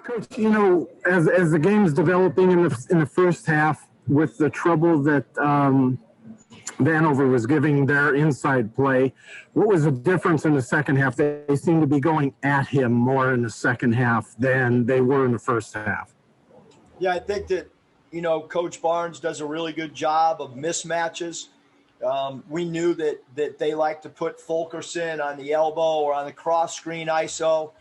Coach, as the game's developing in the first half, with the trouble that Vanover was giving their inside play, what was the difference in the second half? They seemed to be going at him more in the second half than they were in the first half. Yeah, I think that, Coach Barnes does a really good job of mismatches. We knew that they like to put Fulkerson on the elbow or on the cross screen ISO.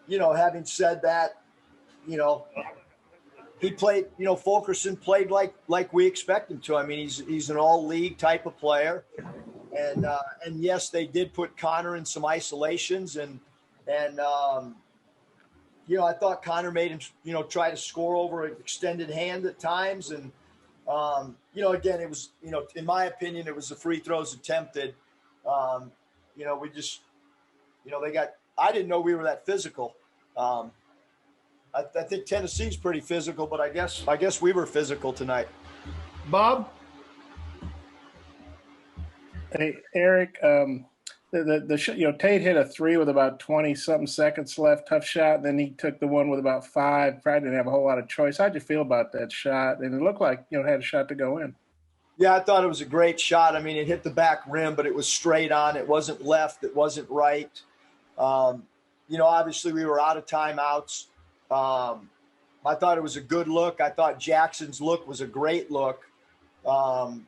Having said that, he played, Fulkerson played like we expect him to. I mean, he's an all-league type of player. And yes, they did put Connor in some isolations. And I thought Connor made him, try to score over an extended hand at times. And, again, it was, in my opinion, it was the free throws attempted. We just, I didn't know we were that physical. I think Tennessee's pretty physical, but I guess we were physical tonight. Bob? Hey, Eric, Tate hit a three with about 20-something seconds left, tough shot, and then he took the one with about 5, probably didn't have a whole lot of choice. How'd you feel about that shot? And it looked like, had a shot to go in. Yeah, I thought it was a great shot. I mean, it hit the back rim, but it was straight on. It wasn't left. It wasn't right. Obviously we were out of timeouts. I thought it was a good look. I thought Jackson's look was a great look. I'm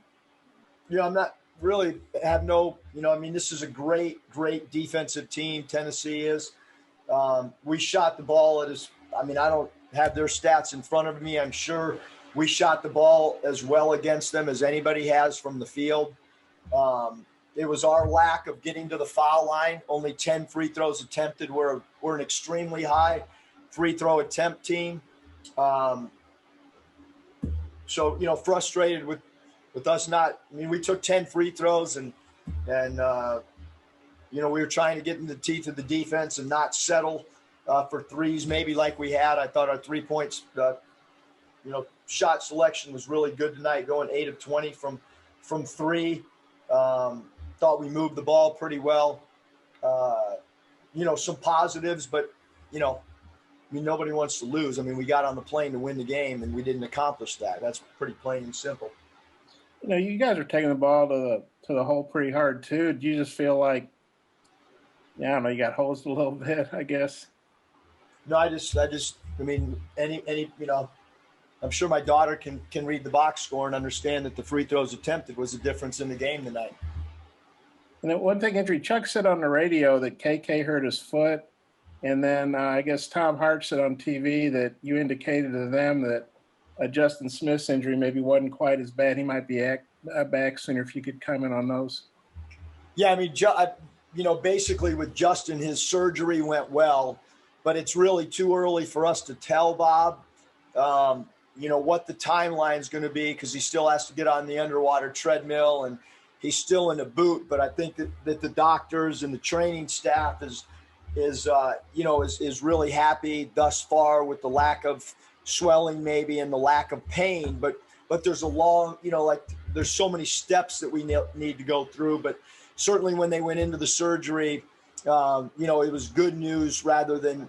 not really this is a great defensive team. Tennessee is. We shot the ball I don't have their stats in front of me. I'm sure we shot the ball as well against them as anybody has from the field. It was our lack of getting to the foul line. Only 10 free throws attempted. We're an extremely high free throw attempt team. Frustrated with us not. I mean, we took 10 free throws and we were trying to get in the teeth of the defense and not settle for threes maybe like we had. I thought our 3 points, shot selection was really good tonight, going 8 of 20 from 3. Thought we moved the ball pretty well. Some positives, but, nobody wants to lose. I mean, we got on the plane to win the game, and we didn't accomplish that. That's pretty plain and simple. You guys are taking the ball to the hole pretty hard, too. Do you just feel like, I don't know, you got hosed a little bit, I guess? No, I'm sure my daughter can read the box score and understand that the free throws attempted was the difference in the game tonight. And then one thing, Andrew, Chuck said on the radio that KK hurt his foot. And then I guess Tom Hart said on TV that you indicated to them that Justin Smith's injury maybe wasn't quite as bad. He might be back sooner. If you could comment on those. Yeah, I mean, basically with Justin, his surgery went well, but it's really too early for us to tell, Bob, what the timeline is going to be because he still has to get on the underwater treadmill and he's still in a boot. But I think that the doctors and the training staff is really happy thus far with the lack of swelling maybe and the lack of pain. But there's a long, there's so many steps that we need to go through. But certainly when they went into the surgery, it was good news rather than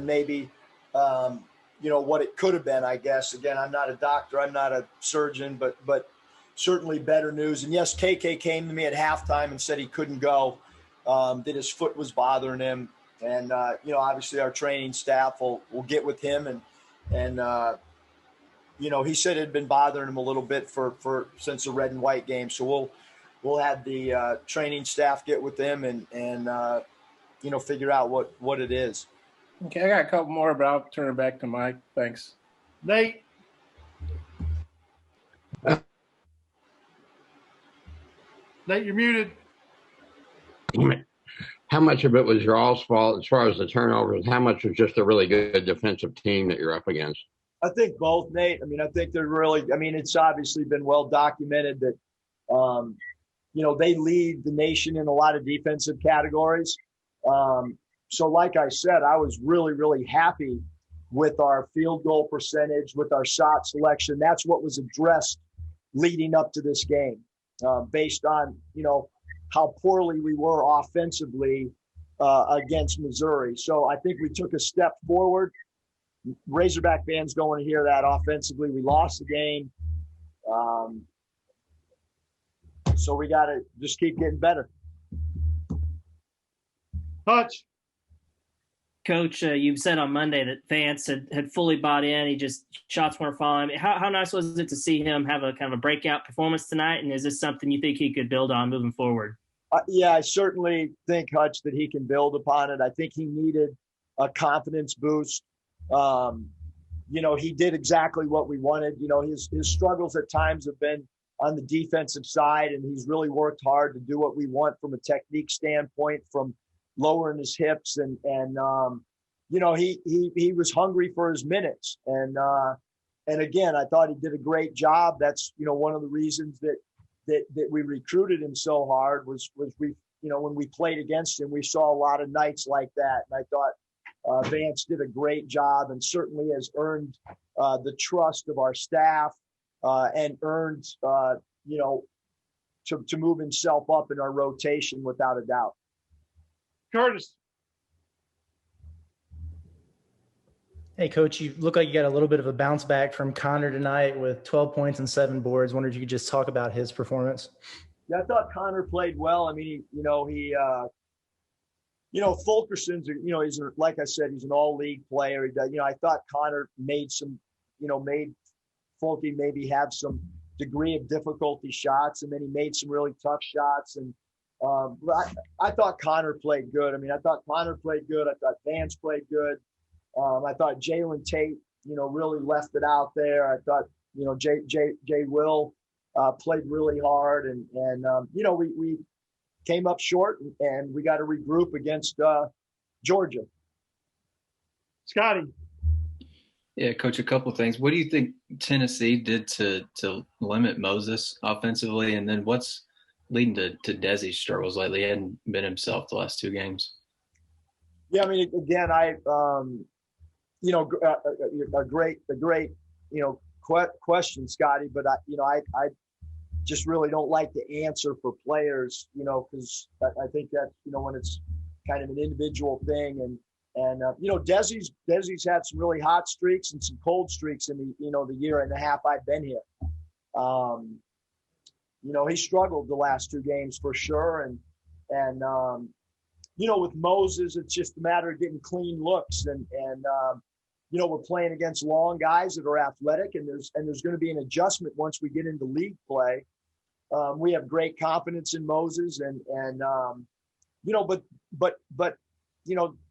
maybe, what it could have been, I guess. Again, I'm not a doctor. I'm not a surgeon, but certainly better news. And yes, KK came to me at halftime and said he couldn't go. That his foot was bothering him. And, obviously our training staff will get with him and he said it had been bothering him a little bit since the red and white game. So we'll have the training staff get with them and figure out what it is. Okay. I got a couple more, but I'll turn it back to Mike. Thanks. Nate. Nate, you're muted. How much of it was your all's fault as far as the turnovers? How much was just a really good defensive team that you're up against? I think both, Nate. I mean, I think they're really – it's obviously been well documented that, they lead the nation in a lot of defensive categories. So like I said, I was really, really happy with our field goal percentage, with our shot selection. That's what was addressed leading up to this game based on, how poorly we were offensively. against Missouri. So I think we took a step forward. Razorback fans don't want to hear that. Offensively, we lost the game. So we got to just keep getting better. Hutch. Coach, you've said on Monday that Vance had fully bought in. He just shots weren't falling. How nice was it to see him have a kind of a breakout performance tonight? And is this something you think he could build on moving forward? Yeah, I certainly think, Hutch, that he can build upon it. I think he needed a confidence boost. He did exactly what we wanted. His struggles at times have been on the defensive side, and he's really worked hard to do what we want from a technique standpoint, from lowering his hips and he was hungry for his minutes. And again, I thought he did a great job. That's, one of the reasons that we recruited him so hard was we, when we played against him, we saw a lot of nights like that. And I thought Vance did a great job and certainly has earned the trust of our staff and earned, to move himself up in our rotation without a doubt. Curtis. Hey, Coach, you look like you got a little bit of a bounce back from Connor tonight with 12 points and 7 boards. Wondered if you could just talk about his performance. Yeah, I thought Connor played well. I mean, Fulkerson's, he's, like I said, he's an all-league player. I thought Connor made Fulke maybe have some degree of difficulty shots, and then he made some really tough shots. And I thought Connor played good. I mean, I thought Connor played good. I thought Vance played good. I thought Jalen Tate, really left it out there. I thought, Jay Will played really hard. And we came up short, and we got to regroup against Georgia. Scotty. Yeah, Coach, a couple of things. What do you think Tennessee did to limit Moses offensively? And then what's leading to Desi's struggles lately? He hadn't been himself the last 2 games. Yeah, I mean, again, a great question, Scotty. But I just really don't like to answer for players, because I think that when it's kind of an individual thing, and Desi's had some really hot streaks and some cold streaks in the year and a half I've been here. He struggled the last 2 games for sure. And with Moses, it's just a matter of getting clean looks. And we're playing against long guys that are athletic, and there's going to be an adjustment once we get into league play. We have great confidence in Moses but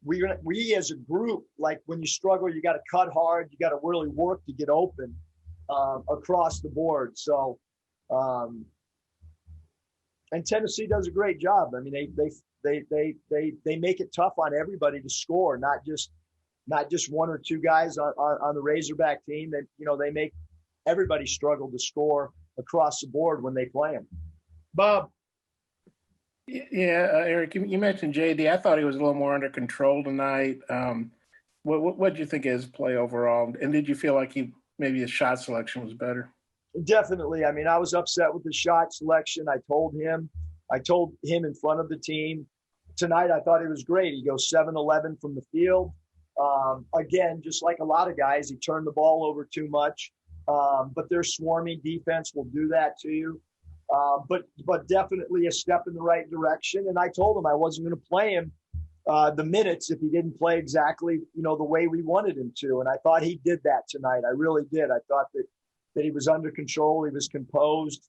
we as a group, like when you struggle, you got to cut hard. You got to really work to get open across the board. So, and Tennessee does a great job. I mean, they make it tough on everybody to score, not just 1 or 2 guys on the Razorback team. That they make everybody struggle to score across the board when they play them. Bob. Yeah, Eric, you mentioned JD. I thought he was a little more under control tonight. What did you think of his play overall? And did you feel like maybe his shot selection was better? Definitely. I mean, I was upset with the shot selection. I told him in front of the team. Tonight, I thought he was great. He goes 7-11 from the field. Again, just like a lot of guys, he turned the ball over too much. But their swarming defense will do that to you. But definitely a step in the right direction. And I told him I wasn't going to play him the minutes if he didn't play exactly, the way we wanted him to. And I thought he did that tonight. I really did. I thought that he was under control. He was composed.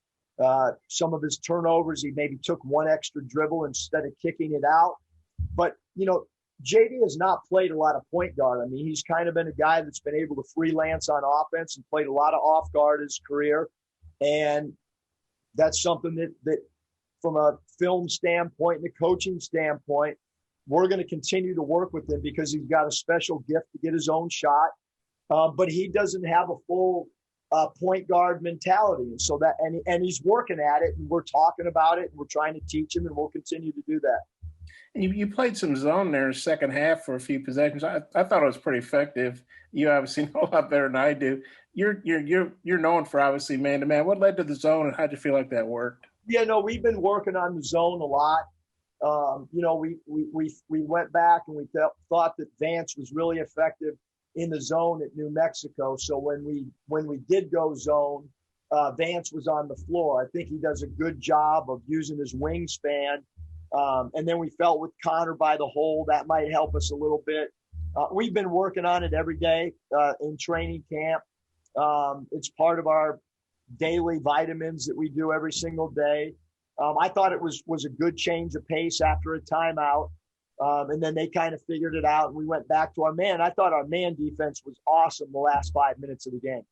Some of his turnovers, he maybe took 1 extra dribble instead of kicking it out. But, JD has not played a lot of point guard. I mean, he's kind of been a guy that's been able to freelance on offense and played a lot of off guard his career. And that's something that from a film standpoint and a coaching standpoint, we're going to continue to work with him because he's got a special gift to get his own shot. But he doesn't have a full point guard mentality. And so and he's working at it, and we're talking about it, and we're trying to teach him, and we'll continue to do that. You played some zone there in the second half for a few possessions. I thought it was pretty effective. You obviously know a lot better than I do. You're known for obviously man-to-man. What led to the zone, and how did you feel like that worked? Yeah, no, we've been working on the zone a lot. We went back and we thought that Vance was really effective in the zone at New Mexico. So when we did go zone, Vance was on the floor. I think he does a good job of using his wingspan. And then we felt with Connor by the hole, that might help us a little bit. We've been working on it every day in training camp. It's part of our daily vitamins that we do every single day. I thought it was a good change of pace after a timeout. And then they kind of figured it out, and we went back to our man. I thought our man defense was awesome the last 5 minutes of the game.